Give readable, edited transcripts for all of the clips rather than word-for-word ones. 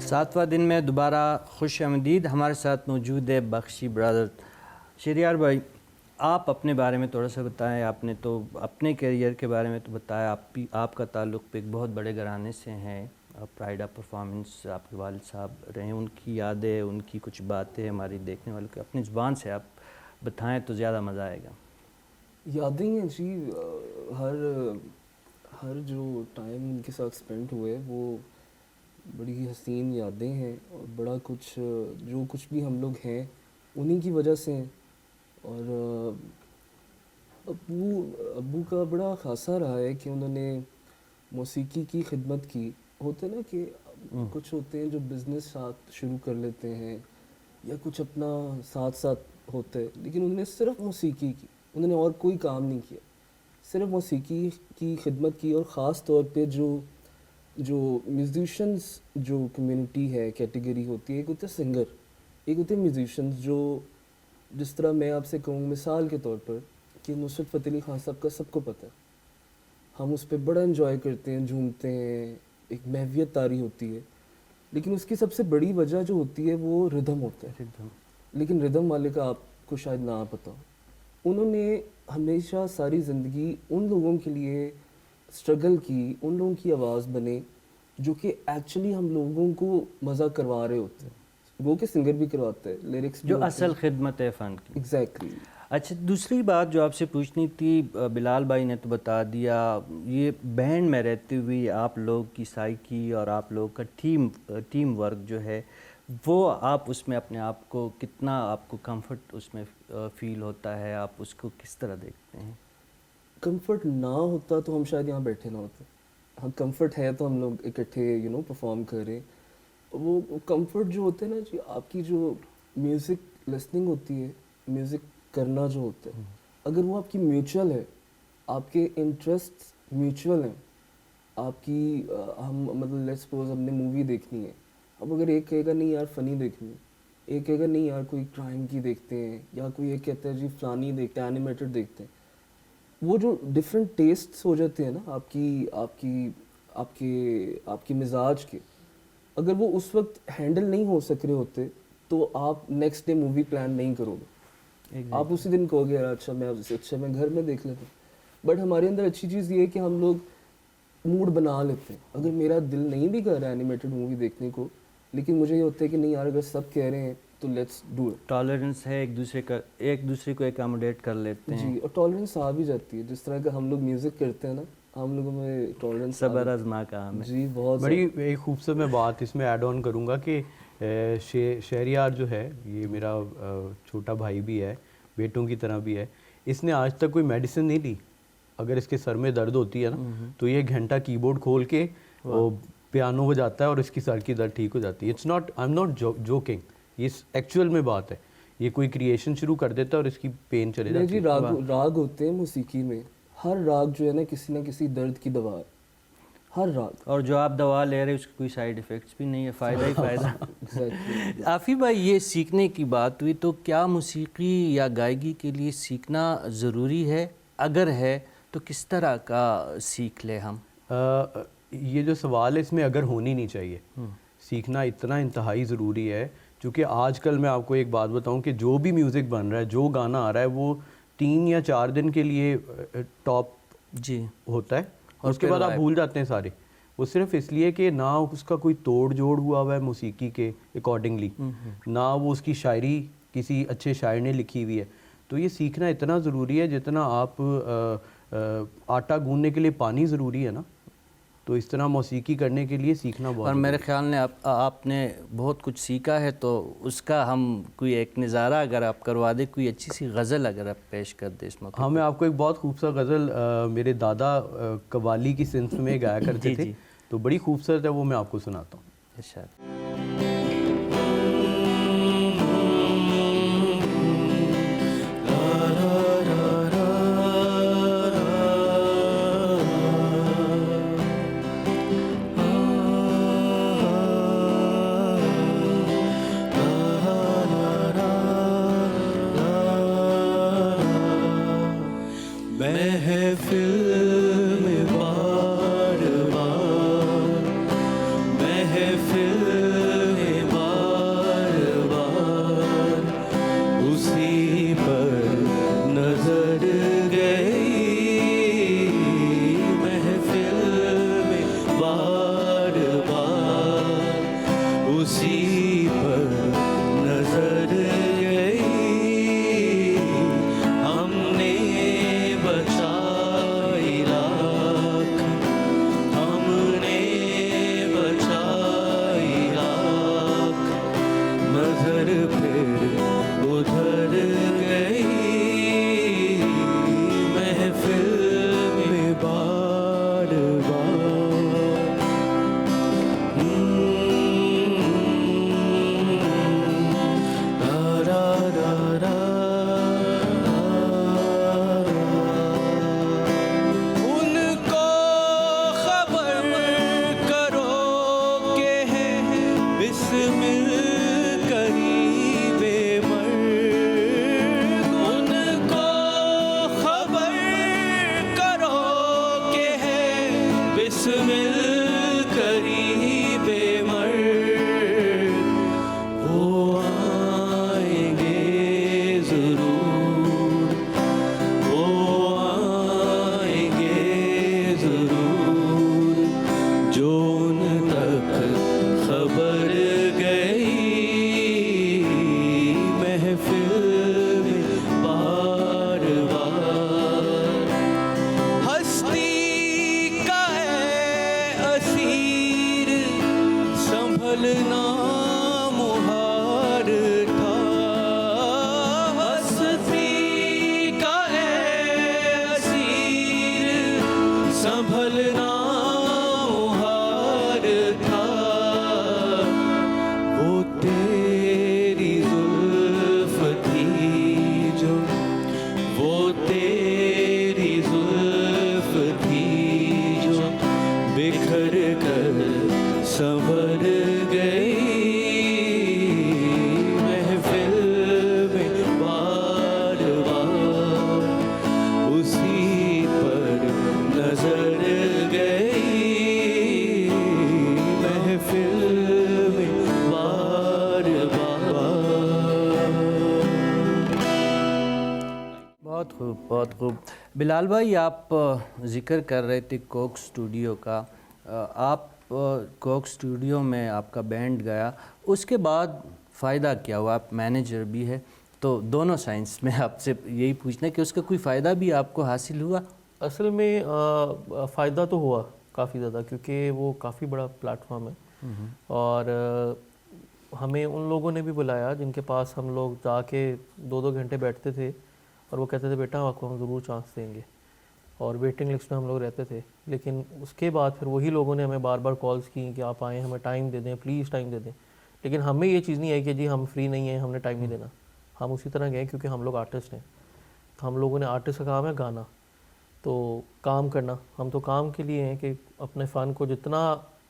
सातवां दिन में दोबारा खुश आमदीद। हमारे साथ मौजूद है बख्शी ब्रदर। शहरियार भाई, आप अपने बारे में थोड़ा सा बताएं। आपने तो अपने करियर के बारे में तो बताया, आपका ताल्लुक़ एक बहुत बड़े घराने से हैं। प्राइड ऑफ परफॉर्मेंस आपके वालिद साहब रहे, उनकी यादें, उनकी कुछ बातें हमारी देखने वालों को अपनी ज़ुबान से आप बताएं तो ज़्यादा मज़ा आएगा। यादें हैं जी, हर जो टाइम उनके साथ स्पेंड हुए वो बड़ी हसीन यादें हैं और बड़ा कुछ जो कुछ भी हम लोग हैं उन्हीं की वजह से हैं। और अब्बू का बड़ा ख़ासा रहा है कि उन्होंने मौसीकी की खिदमत की। होते ना कि कुछ होते हैं जो बिज़नेस साथ शुरू कर लेते हैं या कुछ अपना साथ साथ होते हैं, लेकिन उन्होंने सिर्फ मौसीकी की, उन्होंने और कोई काम नहीं किया, सिर्फ मौसीकी की खिदमत की। और ख़ास तौर पे जो म्यूज़िशंस जो कम्युनिटी है, कैटेगरी होती है, एक होते सिंगर, एक होते म्यूज़िशंस। जो जिस तरह मैं आपसे कहूँ मिसाल के तौर पर कि नुसरत फ़तेह अली ख़ान साहब का सबको पता है, हम उस पर बड़ा इन्जॉय करते हैं, झूमते हैं, एक महवियत तारी होती है। लेकिन उसकी सबसे बड़ी वजह जो होती है वो रिदम होता है। लेकिन रिदम वाले का आपको शायद ना पता हो। उन्होंने हमेशा सारी ज़िंदगी उन लोगों के लिए स्ट्रगल की, उन लोगों की आवाज़ बने जो कि एक्चुअली हम लोगों को मज़ा करवा रहे होते हैं। वो के सिंगर भी करवाते हैं, लिरिक्स भी जो असल खिदमत है फ़न की। एग्जैक्टली। अच्छा, दूसरी बात जो आपसे पूछनी थी, बिलाल भाई ने तो बता दिया, ये बैंड में रहते हुए आप लोग की साइकी और आप लोग का टीम वर्क जो है वो आप उसमें अपने आप को कितना आपको कंफर्ट उसमें फ़ील होता है, आप उसको किस तरह देखते हैं? कंफर्ट ना होता तो हम शायद यहाँ बैठे ना होते। हाँ, कंफर्ट है तो हम लोग इकट्ठे परफॉर्म करें। वो कंफर्ट जो होते हैं ना जी, आपकी जो म्यूज़िक लिसनिंग होती है, म्यूज़िक करना जो होता है, अगर वो आपकी म्यूचुअल है, आपके इंटरेस्ट म्यूचुअल हैं, आपकी हम मतलब लेट्स सपोज हमने मूवी देखनी है, अब अगर एक कहेगा नहीं यार फ़नी देखनी है, एक कहेगा नहीं यार कोई क्राइम की देखते हैं, या कोई एक कहता है जी फलानी देखते हैं, एनिमेटेड देखते हैं, वो जो डिफरेंट टेस्ट्स हो जाते हैं ना आपकी आपकी आपके आपके मिजाज के, अगर वो उस वक्त हैंडल नहीं हो सक रहे होते तो आप नेक्स्ट डे मूवी प्लान नहीं करोगे। आप उसी दिन कहोगे यार अच्छा मैं घर में देख लेता हूँ। बट हमारे अंदर अच्छी चीज़ ये है कि हम लोग मूड बना लेते हैं। अगर मेरा दिल नहीं भी कर रहा है एनिमेटेड मूवी देखने को, लेकिन मुझे ये होता है कि नहीं यार अगर सब कह रहे हैं तो लेट्स डू इट। टॉलरेंस है, एक दूसरे को एकोमोडेट कर लेते हैं जी, और टॉलरेंस आ भी जाती है। जिस तरह का हम लोग म्यूज़िक करते हैं ना, हम लोगों में टॉलरेंस सबर आज़मा काम है जी बहुत बड़ी एक खूबसूरत मैं बात इसमें ऐड ऑन करूँगा कि शहरियार जो है ये मेरा छोटा भाई भी है, बेटों की तरह भी है। इसने आज तक कोई मेडिसिन नहीं ली। अगर इसके सर में दर्द होती है ना तो ये घंटा कीबोर्ड खोल के पियानो बजाता है और इसकी सर की दर्द ठीक हो जाती है। It's not, I am not joking, ये एक्चुअल में बात है। ये कोई क्रिएशन शुरू कर देता है और इसकी पेन चले जाती है। राग होते हैं मौसीकी में, हर राग जो है ना किसी दर्द की दवा है, हर राग। और जो आप दवा ले रहे हैं उसके कोई साइड इफ़ेक्ट्स भी नहीं है, फ़ायदा ही फ़ायदा। आफी भाई, ये सीखने की बात हुई तो क्या मौसीकी या गायकी के लिए सीखना ज़रूरी है? अगर है तो किस तरह का सीख ले हम? ये जो सवाल है इसमें अगर होनी नहीं चाहिए। सीखना इतना इंतहाई ज़रूरी है, क्योंकि आजकल मैं आपको एक बात बताऊं कि जो भी म्यूज़िक बन रहा है, जो गाना आ रहा है, वो 3 या 4 दिन के लिए टॉप जी होता है और उसके बाद आप भूल जाते हैं सारे। वो सिर्फ इसलिए कि ना उसका कोई तोड़ जोड़ हुआ हुआ है मौसीकी के अकॉर्डिंगली, ना वो उसकी शायरी किसी अच्छे शायर ने लिखी हुई है। तो ये सीखना इतना ज़रूरी है जितना आप आटा गूंदने के लिए पानी ज़रूरी है ना, तो इस तरह मौसीकी करने के लिए सीखना बहुत। और मेरे ख्याल में आपने बहुत कुछ सीखा है, तो उसका हम कोई एक नज़ारा अगर आप करवा दे, कोई अच्छी सी गज़ल अगर आप पेश कर दे इस मौके। हाँ, मैं आपको एक बहुत खूबसूरत गज़ल मेरे दादा कव्वाली की सिंथ में गाया करते थे, तो बड़ी खूबसूरत है वो, मैं आपको सुनाता हूँ। इरशाद। महफिल चलना मुहाल था, वो तेरी जुल्फ थी जो, वो तेरी जुल्फ थी जो बिखर कर संवर गई महफिल में बार बार उसी पर नजर गई महफिल में बार बार। बहुत खूब, बहुत खूब। बिलाल भाई, आप ज़िक्र कर रहे थे कोक स्टूडियो का। आप कोक स्टूडियो में आपका बैंड गया, उसके बाद फ़ायदा क्या हुआ? आप मैनेजर भी है, तो दोनों साइंस में आपसे यही पूछना है कि उसका कोई फ़ायदा भी आपको हासिल हुआ? असल में फ़ायदा तो हुआ काफ़ी ज़्यादा, क्योंकि वो काफ़ी बड़ा प्लेटफॉर्म है और हमें उन लोगों ने भी बुलाया जिनके पास हम लोग जाके 2-2 घंटे बैठते थे और वो कहते थे बेटा आपको हम ज़रूर चांस देंगे, और वेटिंग लिस्ट में हम लोग रहते थे। लेकिन उसके बाद फिर वही लोगों ने हमें बार बार कॉल्स की कि आप आएँ, हमें टाइम दे दें, प्लीज़ टाइम दे दें। लेकिन हमें ये चीज़ नहीं आई कि जी हम फ्री नहीं हैं, हमने टाइम नहीं देना। हम उसी तरह गए क्योंकि हम लोग आर्टिस्ट हैं, तो हम लोगों ने, आर्टिस्ट का काम है गाना, तो काम करना, हम तो काम के लिए हैं कि अपने फ़न को जितना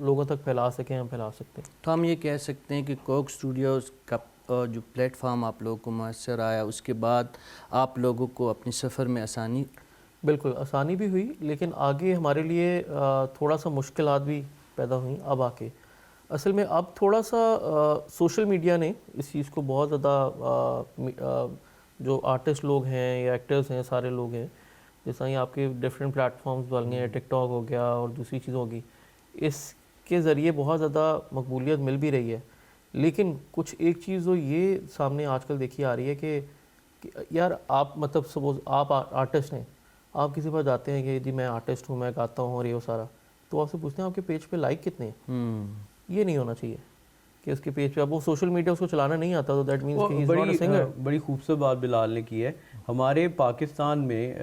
लोगों तक फैला सकें हम फैला सकते हैं। तो हम ये कह सकते हैं कि कोक स्टूडियोज़ का जो प्लेटफॉर्म आप लोगों को मैसर आया, उसके बाद आप लोगों को अपने सफ़र में आसानी? बिल्कुल आसानी भी हुई, लेकिन आगे हमारे लिए थोड़ा सा मुश्किलात भी पैदा हुई अब आके। असल में अब थोड़ा सा सोशल मीडिया ने इस चीज़ को बहुत ज़्यादा, जो आर्टिस्ट लोग हैं या एक्टर्स हैं, सारे लोग हैं, जैसा ही आपके डिफरेंट प्लेटफॉर्म्स बन गए, टिकटॉक हो गया और दूसरी चीज़ होगी, इसके ज़रिए बहुत ज़्यादा मकबूलियत मिल भी रही है। लेकिन कुछ एक चीज़ जो ये सामने आजकल देखी आ रही है कि यार आप, मतलब सपोज आप आर्टिस्ट हैं, आप किसी पर जाते हैं कि जी मैं आर्टिस्ट हूँ, मैं गाता हूँ और ये वो सारा, तो आपसे पूछते हैं आपके पेज पे लाइक कितने हैं। ये नहीं होना चाहिए कि उसके पेज पे, अब वो सोशल मीडिया उसको चलाना नहीं आता तो दैट मीन्स कि he is not a singer. बड़ी खूबसूरत बात बिलाल ने की है। हमारे पाकिस्तान में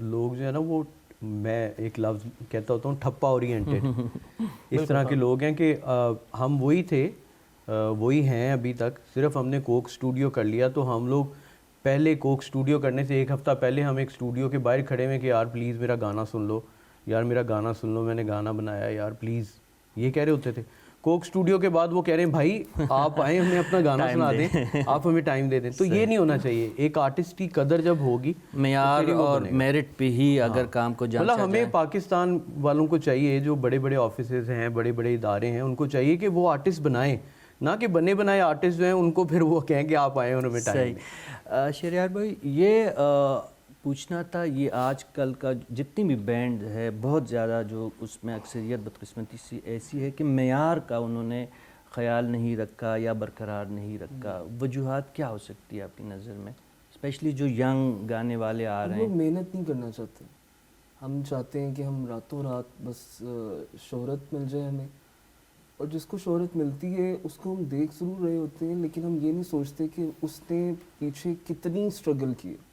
लोग जो है ना, वो मैं एक लफ्ज़ कहता होता हूँ, ठप्पा ओरिएंटेड इस तरह के लोग हैं कि हम वही थे, वही हैं अभी तक, सिर्फ हमने कोक स्टूडियो कर लिया। तो हम लोग पहले कोक स्टूडियो करने से एक हफ़्ता पहले हम एक स्टूडियो के बाहर खड़े हुए कि यार प्लीज़ मेरा गाना सुन लो, यार मेरा गाना सुन लो, मैंने गाना बनाया यार प्लीज़, ये कह रहे होते थे। कोक स्टूडियो के बाद वो कह रहे हैं भाई आप आए, हमें अपना गाना सुना दें, आप हमें टाइम दे दें। तो ये नहीं होना चाहिए। एक आर्टिस्ट की कदर जब होगी, मेयार और मेरिट पे ही अगर काम को जांचा मतलब हमें जाए। पाकिस्तान वालों को चाहिए, जो बड़े बड़े ऑफिसेज हैं, बड़े बड़े इदारे हैं, उनको चाहिए कि वो आर्टिस्ट बनाएं, ना कि बने बनाए आर्टिस्ट जो हैं उनको फिर वो कहें कि आप आए और हमें टाइम दें। शरियार भाई, ये पूछना था, ये आजकल का जितनी भी बैंड है बहुत ज़्यादा, जो उसमें अक्सरियत बदकिस्मती सी ऐसी है कि मेयार का उन्होंने ख्याल नहीं रखा या बरकरार नहीं रखा। वजूहात क्या हो सकती है आपकी नज़र में, स्पेशली जो यंग गाने वाले आ रहे हम लोग हैं? मेहनत नहीं करना चाहते। हम चाहते हैं कि हम रातों रात बस शोहरत मिल जाए हमें, और जिसको शोहरत मिलती है उसको हम देख ज़रूर रहे होते हैं, लेकिन हम ये नहीं सोचते कि उसने पीछे कितनी स्ट्रगल की है।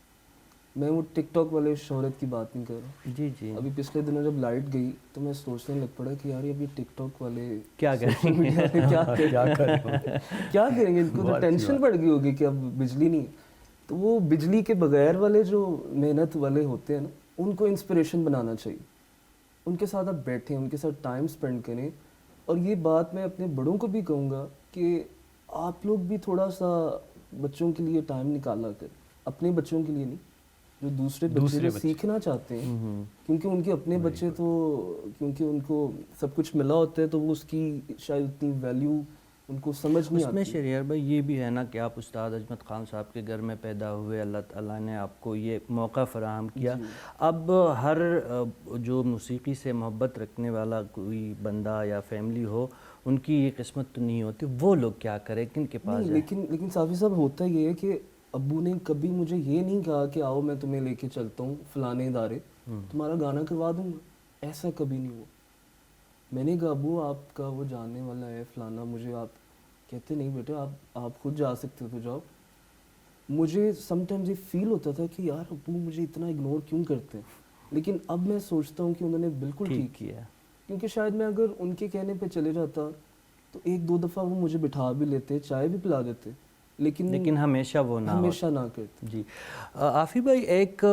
मैं वो टिकटॉक वाले शोहरत की बात नहीं कर रहा। जी जी। अभी पिछले दिनों जब लाइट गई तो मैं सोचने लग पड़ा कि यार ये टिकटॉक वाले क्या social media वाले क्या करेंगे, इनको तो टेंशन पड़ गई होगी कि अब बिजली नहीं है। तो वो बिजली के बगैर वाले जो मेहनत वाले होते हैं ना, उनको इंस्पिरेशन बनाना चाहिए। उनके साथ आप बैठें, उनके साथ टाइम स्पेंड करें। और ये बात मैं अपने बड़ों को भी कहूँगा कि आप लोग भी थोड़ा सा बच्चों के लिए टाइम निकाला कर, अपने बच्चों के लिए नहीं, जो दूसरे बच्चे सीखना चाहते हैं, क्योंकि उनके अपने बच्चे तो, क्योंकि उनको सब कुछ मिला होता है तो वो उसकी शायद उतनी वैल्यू उनको समझ नहीं उसमें आती। शरियार भाई ये भी है ना कि आप उस्ताद अजमत खान साहब के घर में पैदा हुए, अल्लाह ताला ने आपको ये मौका फ़राहम किया। अब हर जो मौसीकी से मोहब्बत रखने वाला कोई बंदा या फैमिली हो, उनकी ये किस्मत तो नहीं होती। वो लोग क्या करें, किन के पास नहीं, जाएं? लेकिन साफ़ी साहब होता ये है कि अब्बू ने कभी मुझे ये नहीं कहा कि आओ मैं तुम्हें लेके चलता हूँ फलाने इदारे, तुम्हारा गाना करवा दूंगा, ऐसा कभी नहीं हुआ। मैंने कहा अब्बू आपका वो जानने वाला है फलाना, मुझे आप कहते नहीं बेटे आप खुद जा सकते हो तो जाओ। मुझे समटाइम्स ये फील होता था कि यार अब्बू मुझे इतना इग्नोर क्यों करते हैं, लेकिन अब मैं सोचता हूँ कि उन्होंने बिल्कुल ठीक ठीक किया। क्योंकि शायद मैं अगर उनके कहने पे चले जाता तो एक दो दफ़ा वो मुझे बिठा भी लेते, चाय भी पिला देते, लेकिन हमेशा वो ना हमेशा ना करते। जी। आफी भाई, एक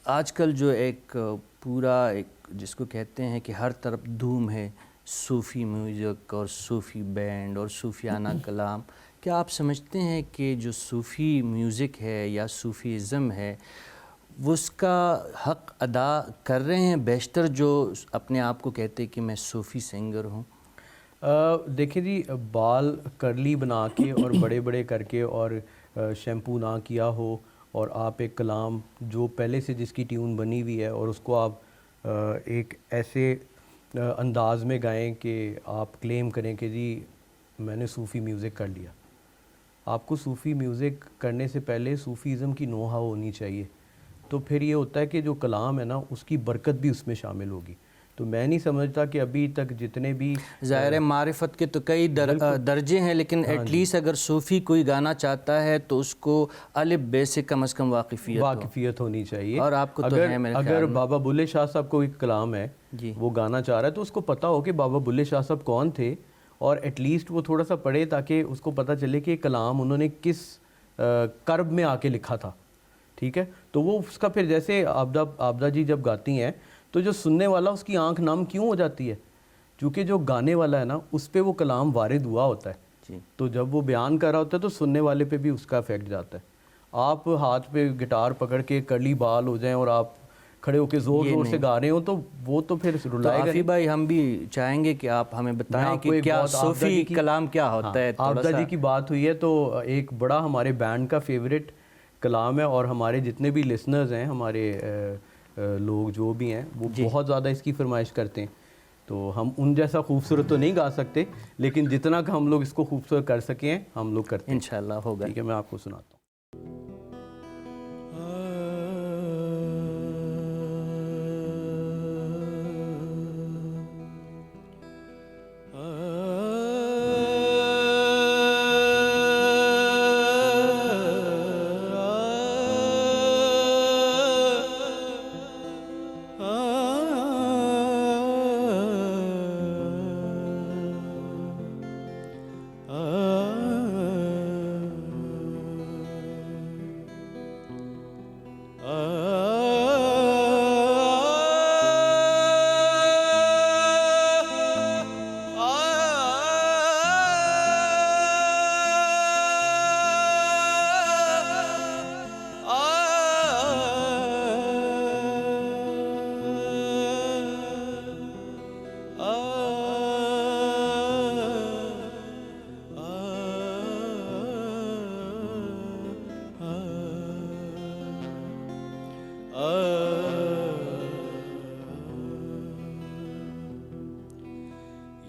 आजकल जो एक पूरा एक जिसको कहते हैं कि हर तरफ धूम है सूफ़ी म्यूज़िक और सूफ़ी बैंड और सूफियाना कलाम, क्या आप समझते हैं कि जो सूफ़ी म्यूज़िक है या सूफ़ीज़म है वो उसका हक़ अदा कर रहे हैं बेशतर जो अपने आप को कहते हैं कि मैं सूफ़ी सिंगर हूँ? देखिए जी, बाल कर्ली बना के और बड़े बड़े करके और शैम्पू ना किया हो और आप एक कलाम जो पहले से जिसकी ट्यून बनी हुई है और उसको आप एक ऐसे अंदाज में गाएं कि आप क्लेम करें कि जी मैंने सूफ़ी म्यूज़िक कर लिया। आपको सूफ़ी म्यूज़िक करने से पहले सूफ़ीज़म की नोहा होनी चाहिए, तो फिर ये होता है कि जो कलाम है ना उसकी बरकत भी उसमें शामिल होगी। तो मैं नहीं समझता कि अभी तक जितने भी ज़ाहिर है मारिफत के तो कई दर्जे हैं, लेकिन एटलीस्ट अगर सूफ़ी कोई गाना चाहता है तो उसको अलिफ बे से कम से कम वाकिफ़ियत होनी चाहिए। और आपको तो अगर है मेरे अगर ख्याल में। बाबा बुल्ले शाह साहब को एक कलाम है जी। वो गाना चाह रहा है तो उसको पता हो कि बाबा बुल्ले शाह साहब कौन थे और एटलीस्ट वो थोड़ा सा पढ़े ताकि उसको पता चले कि कलाम उन्होंने किस कर्ब में आके लिखा था। ठीक है, तो वो उसका फिर जैसे आबदा जी जब गाती हैं तो जो सुनने वाला उसकी आंख नम क्यों हो जाती है, क्योंकि जो गाने वाला है ना उस पर वो कलाम वारिद हुआ होता है जी। तो जब वो बयान कर रहा होता है तो सुनने वाले पे भी उसका इफेक्ट जाता है। आप हाथ पे गिटार पकड़ के कर्ली बाल हो जाएं और आप खड़े होकर जोर जोर से गा रहे हो तो वो तो फिर तो रुलाएगा आफी भाई, हम भी चाहेंगे कि आप हमें बताएं कि क्या सूफ़ी कलाम क्या होता है। आबदा जी की बात हुई है तो एक बड़ा हमारे बैंड का फेवरेट कलाम है और हमारे जितने भी लिसनर्स हैं, हमारे लोग जो भी हैं वो बहुत ज़्यादा इसकी फरमाइश करते हैं। तो हम उन जैसा खूबसूरत तो नहीं गा सकते, लेकिन जितना का हम लोग इसको खूबसूरत कर सकें हम लोग करते हैं। इंशाल्लाह होगा। ठीक है, मैं आपको सुनाता हूँ।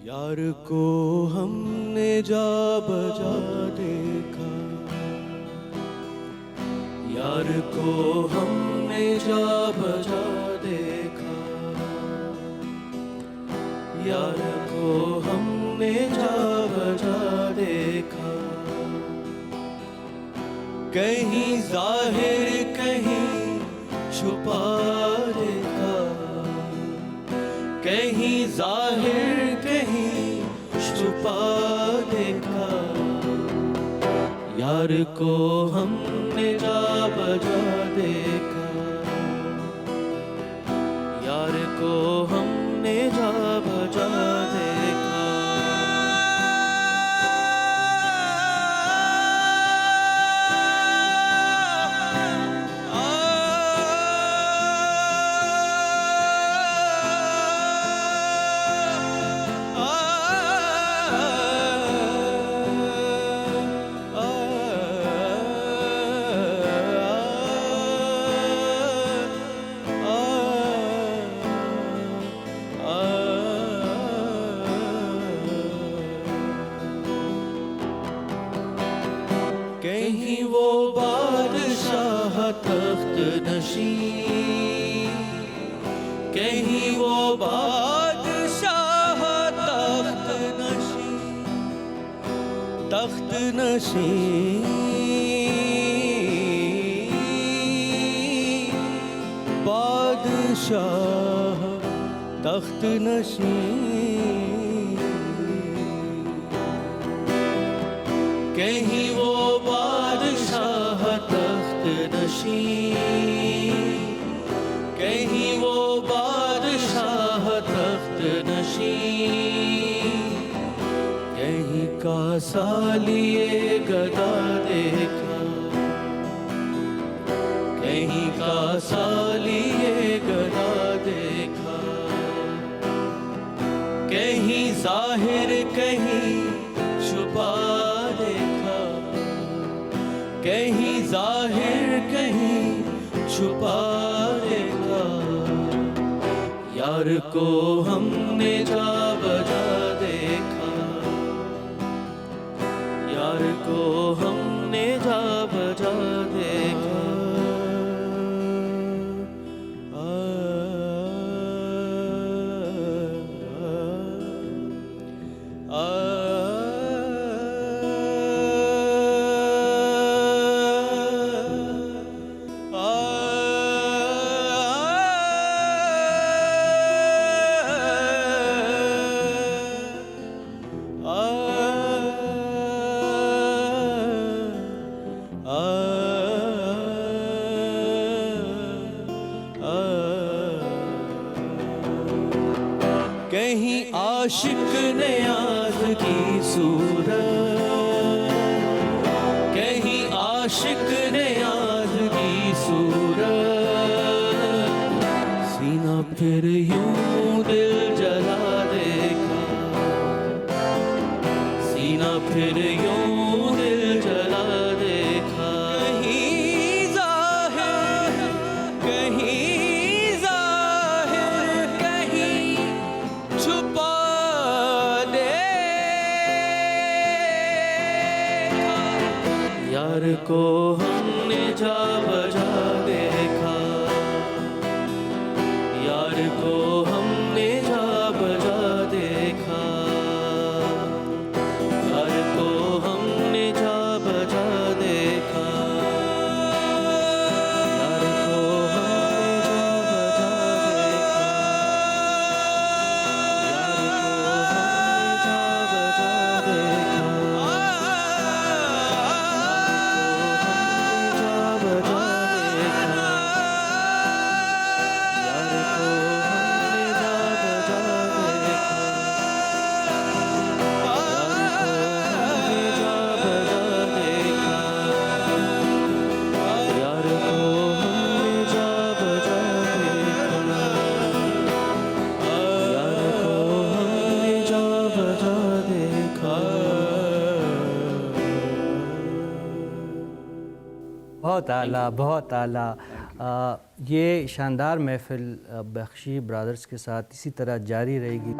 यार को हमने जा बजा देखा, यार को हमने जा बजा देखा, यार को हमने जा बजा देखा, कहीं जाहिर कहीं छुपा देखा, कहीं जाहिर कहीं छुपा देखा, यार को हमने जा बजा देखा, यार को हमने जा बजा देखा। कहीं वो बादशाह तख्त नशीं, कहीं वो बादशाह तख्त नशीं, तख्त नशीं, बादशाह बादशाह तख्त नशीं, कहीं वो बादशाह तख्त नशीं, कहीं वो बादशाह तख्त नशीं, कहीं कासा लिए गदा देखा, कहीं कासा लिए गदा देखा, कहीं जाहिर कहीं छुपा देखा, कहीं जाहिर कहीं छुपा देखा, यार को हमने जा बजा देखा, यार को हमने जा बजा देखा। कहीं आशिक ने याद की सूरत, कहीं आशिक ने याद की सूरत, सीना फिर यूं दिल जला देखा, सीना फिर यूं दिल जला देखा, कहीं जाहिर कहीं जाहिर कहीं छुपा देखा, यार को हमने जा बजा देखा, यार को हमने जा बजा देखा, यार को हमने जा बजा देखा, यार को बहुत आला, बहुत आला। ये शानदार महफ़िल बख्शी ब्रदर्स के साथ इसी तरह जारी रहेगी।